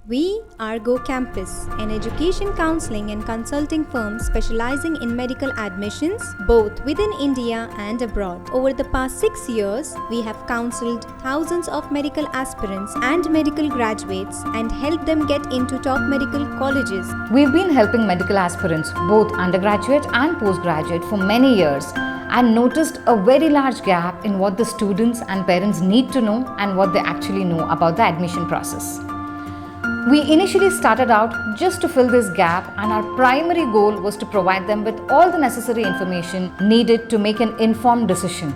We are GooCampus, an education counseling and consulting firm specializing in medical admissions both within India and abroad. Over the past 6 years, we have counseled thousands of medical aspirants and medical graduates and helped them get into top medical colleges. We've been helping medical aspirants, both undergraduate and postgraduate, for many years and noticed a very large gap in what the students and parents need to know and what they actually know about the admission process. We initially started out just to fill this gap, and our primary goal was to provide them with all the necessary information needed to make an informed decision.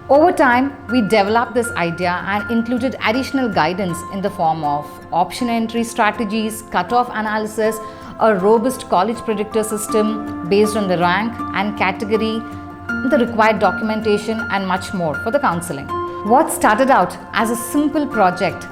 Over time, we developed this idea and included additional guidance in the form of option entry strategies, cutoff analysis, a robust college predictor system based on the rank and category, the required documentation, and much more for the counseling. What started out as a simple project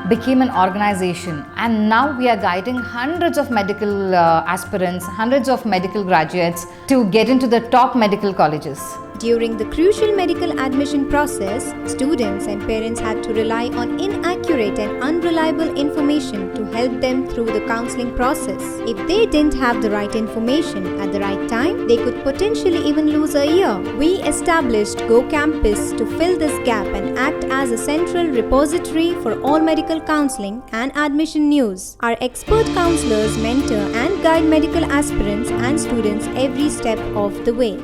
became an organization, and now we are guiding hundreds of medical aspirants, hundreds of medical graduates to get into the top medical colleges. During the crucial medical admission process, students and parents had to rely on inaccurate and unreliable information to help them through the counseling process. If they didn't have the right information at the right time, they could potentially even lose a year. We established GooCampus to fill this gap and act as a central repository for all medical counseling and admission news. Our expert counselors mentor and guide medical aspirants and students every step of the way.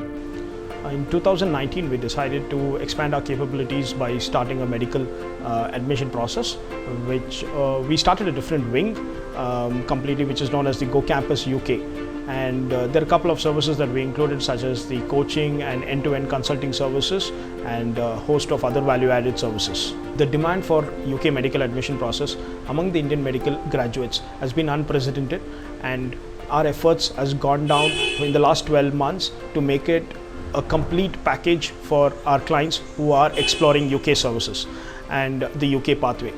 In 2019, we decided to expand our capabilities by starting a medical admission process, which we started a different wing completely, which is known as the GooCampus UK. And there are a couple of services that we included, such as the coaching and end-to-end consulting services and a host of other value-added services. The demand for UK medical admission process among the Indian medical graduates has been unprecedented, and our efforts has gone down in the last 12 months to make it a complete package for our clients who are exploring UK services and the UK pathway.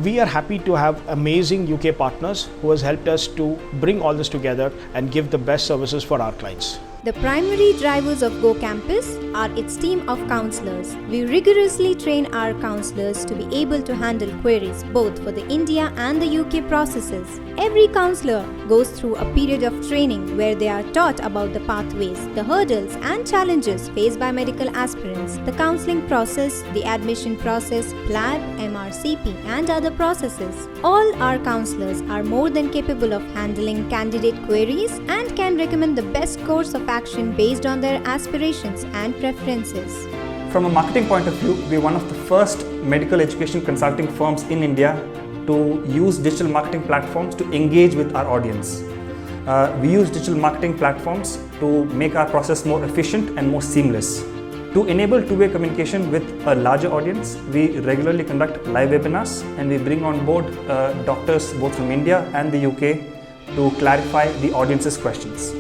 We are happy to have amazing UK partners who has helped us to bring all this together and give the best services for our clients. The primary drivers of GooCampus are its team of counselors. We rigorously train our counselors to be able to handle queries both for the India and the UK processes. Every counselor goes through a period of training where they are taught about the pathways, the hurdles and challenges faced by medical aspirants, the counseling process, the admission process, PLAB, MRCP and other processes. All our counselors are more than capable of handling candidate queries and can recommend the best course of action based on their aspirations and preferences. From a marketing point of view, we are one of the first medical education consulting firms in India to use digital marketing platforms to engage with our audience. We use digital marketing platforms to make our process more efficient and more seamless. To enable two-way communication with a larger audience, we regularly conduct live webinars and we bring on board doctors both from India and the UK to clarify the audience's questions.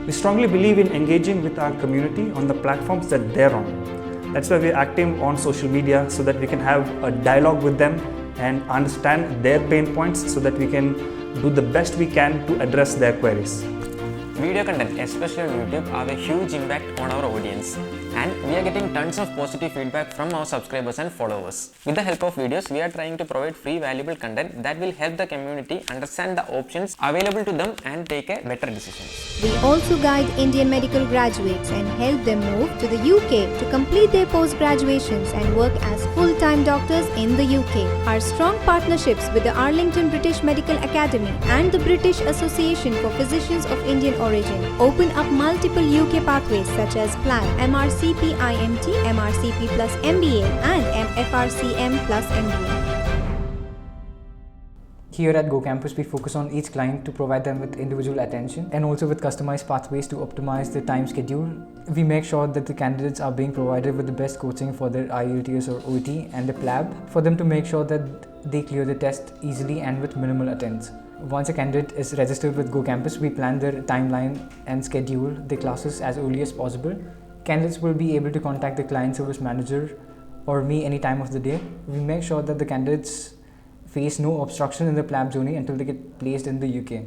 We strongly believe in engaging with our community on the platforms that they're on. That's why we're active on social media, so that we can have a dialogue with them and understand their pain points so that we can do the best we can to address their queries. Video content, especially on YouTube, have a huge impact on our audience, and we are getting tons of positive feedback from our subscribers and followers. With the help of videos, we are trying to provide free valuable content that will help the community understand the options available to them and take a better decision. We also guide Indian medical graduates and help them move to the UK to complete their post-graduations and work as full-time doctors in the UK. Our strong partnerships with the Arlington British Medical Academy and the British Association for Physicians of Indian origin open up multiple UK pathways such as PLAB, MRCP IMT, MRCP plus MBA and FRCM plus MBA. Here at GooCampus, we focus on each client to provide them with individual attention and also with customized pathways to optimize the time schedule. We make sure that the candidates are being provided with the best coaching for their IELTS or OET and the PLAB for them to make sure that they clear the test easily and with minimal attempts. Once a candidate is registered with GooCampus, we plan their timeline and schedule the classes as early as possible. Candidates will be able to contact the client service manager or me any time of the day. We make sure that the candidates face no obstruction in the PLAB journey until they get placed in the UK.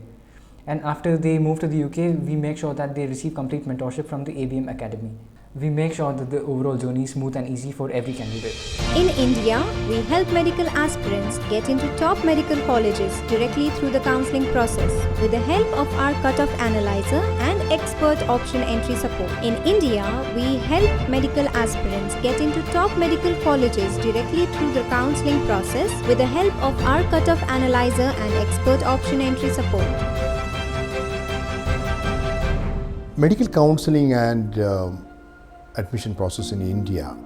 And after they move to the UK, we make sure that they receive complete mentorship from the ABM Academy. We make sure that the overall journey is smooth and easy for every candidate. In India, we help medical aspirants get into top medical colleges directly through the counseling process with the help of our cutoff analyzer and expert option entry support. In India, we help medical aspirants get into top medical colleges directly through the counseling process with the help of our cutoff analyzer and expert option entry support. Medical counseling and admission process in India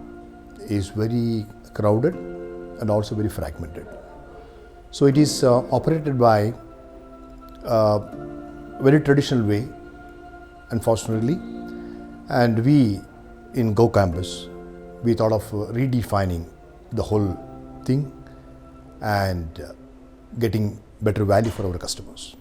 is very crowded and also very fragmented. So it is operated by a very traditional way, unfortunately, and we in GooCampus, we thought of redefining the whole thing and getting better value for our customers.